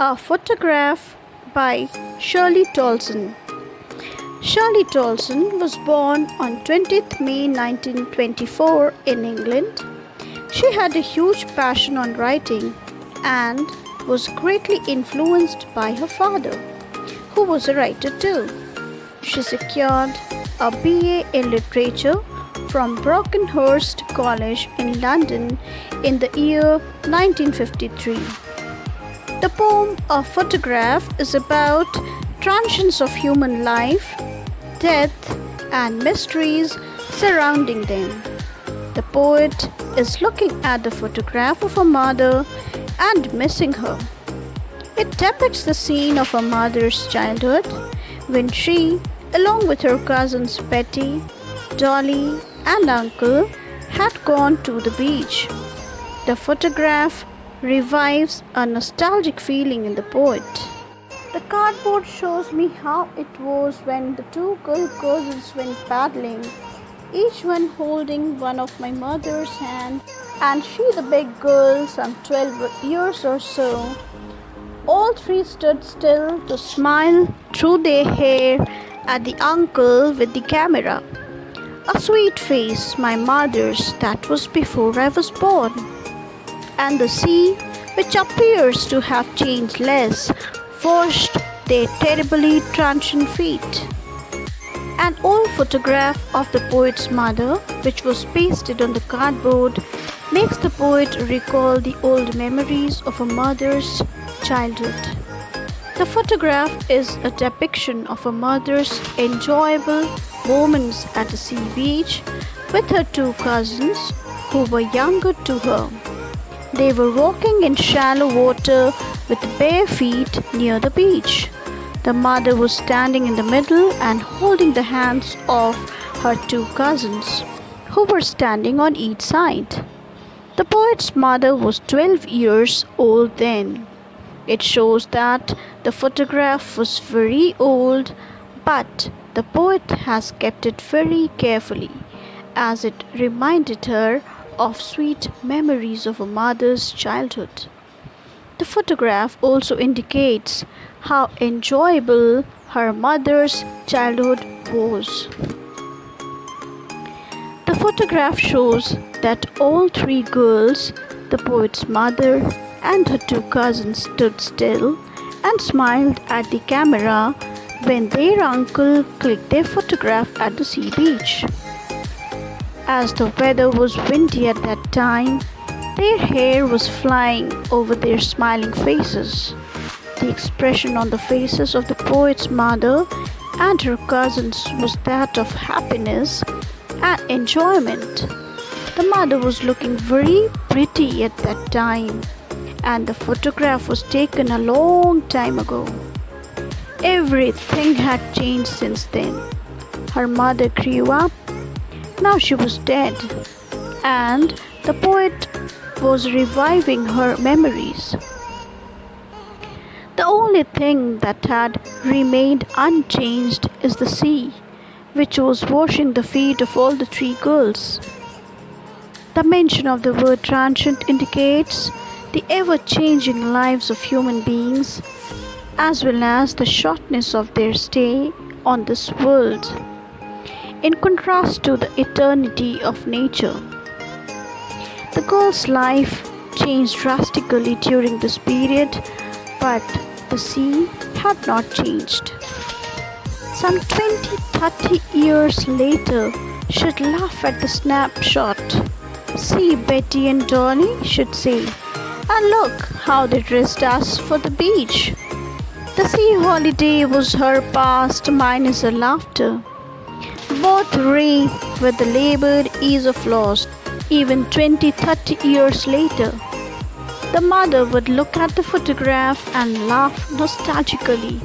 A photograph by Shirley Toulson. Shirley Toulson was born on 20th May 1924 in England. She had a huge passion on writing and was greatly influenced by her father, who was a writer too. She secured a BA in literature from Brockenhurst College in London in the year 1953. The poem A Photograph is about transitions of human life, death, and mysteries surrounding them. The poet is looking at the photograph of a mother and missing her. It depicts the scene of a mother's childhood when she, along with her cousins Betty, Dolly, and uncle, had gone to the beach. The photograph revives a nostalgic feeling in the poet. The cardboard shows me how it was when the two girl cousins went paddling, each one holding one of my mother's hand, and she the big girl, some 12 years or so. All three stood still to smile through their hair at the uncle with the camera. A sweet face, my mother's, that was before I was born. And the sea, which appears to have changed less, washed their terribly transient feet. An old photograph of the poet's mother, which was pasted on the cardboard, makes the poet recall the old memories of a mother's childhood. The photograph is a depiction of a mother's enjoyable moments at the sea beach with her two cousins who were younger to her. They were walking in shallow water with bare feet near the beach. The mother was standing in the middle and holding the hands of her two cousins, who were standing on each side. The poet's mother was 12 years old then. It shows that the photograph was very old, but the poet has kept it very carefully, as it reminded her of sweet memories of a mother's childhood. The photograph also indicates how enjoyable her mother's childhood was. The photograph shows that all three girls, the poet's mother and her two cousins, stood still and smiled at the camera when their uncle clicked their photograph at the sea beach. As the weather was windy at that time, their hair was flying over their smiling faces. The expression on the faces of the poet's mother and her cousins was that of happiness and enjoyment. The mother was looking very pretty at that time, and the photograph was taken a long time ago. Everything had changed since then. Her mother grew up. Now she was dead, and the poet was reviving her memories. The only thing that had remained unchanged is the sea, which was washing the feet of all the three girls. The mention of the word transient indicates the ever-changing lives of human beings, as well as the shortness of their stay on this world, in contrast to the eternity of nature. The girl's life changed drastically during this period, but the sea had not changed. Some 20-30 years later, she'd laugh at the snapshot. See, Betty and Dolly, she'd say, and look how they dressed us for the beach. The sea holiday was her past minus her laughter. Both rave with the labored ease of loss, even 20-30 years later. The mother would look at the photograph and laugh nostalgically,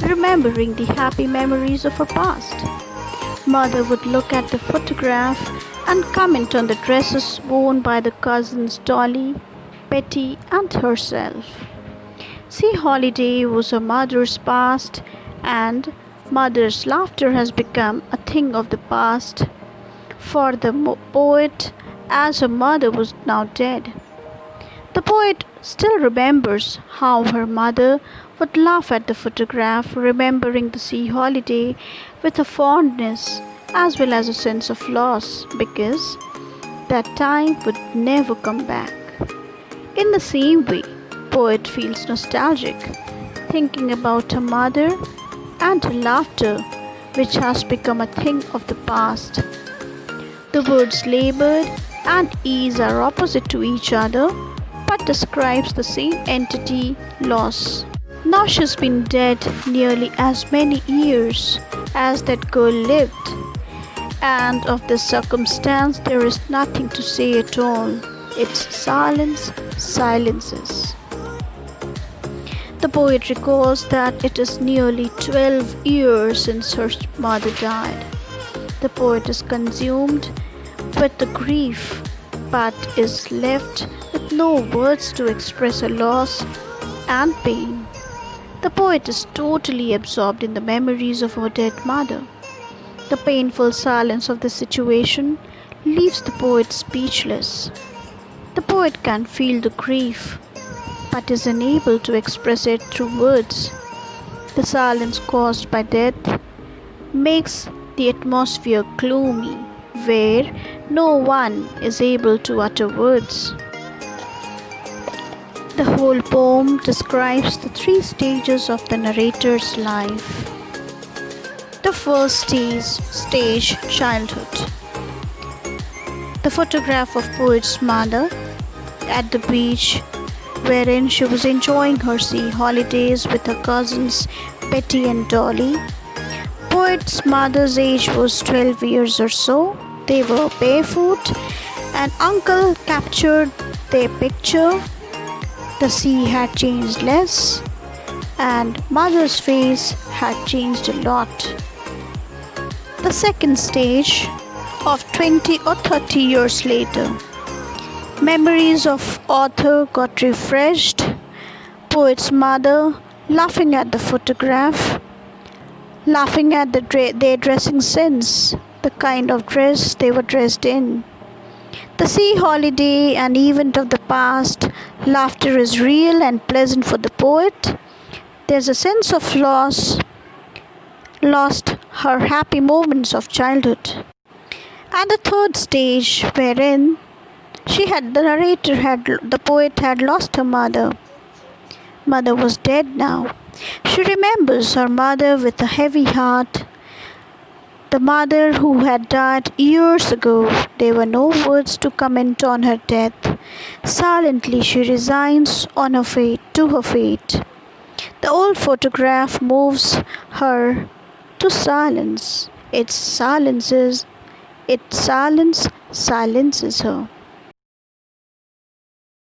remembering the happy memories of her past. Mother would look at the photograph and comment on the dresses worn by the cousins Dolly, Betty, and herself. Sea holiday was her mother's past, and mother's laughter has become a thing of the past for the poet, as her mother was now dead. The poet still remembers how her mother would laugh at the photograph, remembering the sea holiday with a fondness as well as a sense of loss because that time would never come back. In the same way, poet feels nostalgic, thinking about her mother and her laughter, which has become a thing of the past. The words labored and ease are opposite to each other, but describes the same entity, loss. Now she's been dead nearly as many years as that girl lived, and of this circumstance there is nothing to say at all. Its silence silences. The poet recalls that it is nearly 12 years since her mother died. The poet is consumed with the grief but is left with no words to express her loss and pain. The poet is totally absorbed in the memories of her dead mother. The painful silence of the situation leaves the poet speechless. The poet can feel the grief but is unable to express it through words. The silence caused by death makes the atmosphere gloomy, where no one is able to utter words. The whole poem describes the three stages of the narrator's life. The first stage, childhood. The photograph of poet's mother at the beach, wherein she was enjoying her sea holidays with her cousins Betty and Dolly. Poet's mother's age was 12 years or so. They were barefoot, and uncle captured their picture. The sea had changed less, and mother's face had changed a lot. The second stage of 20 or 30 years later. Memories of author got refreshed. Poet's mother laughing at the photograph, laughing at their dressing sense, the kind of dress they were dressed in. The sea holiday, an event of the past, laughter is real and pleasant for the poet. There's a sense of lost her happy moments of childhood. And the third stage, wherein the poet had lost her mother. Mother was dead now. She remembers her mother with a heavy heart. The mother who had died years ago. There were no words to comment on her death. Silently she resigns to her fate. The old photograph moves her to silence. Its silence silences her.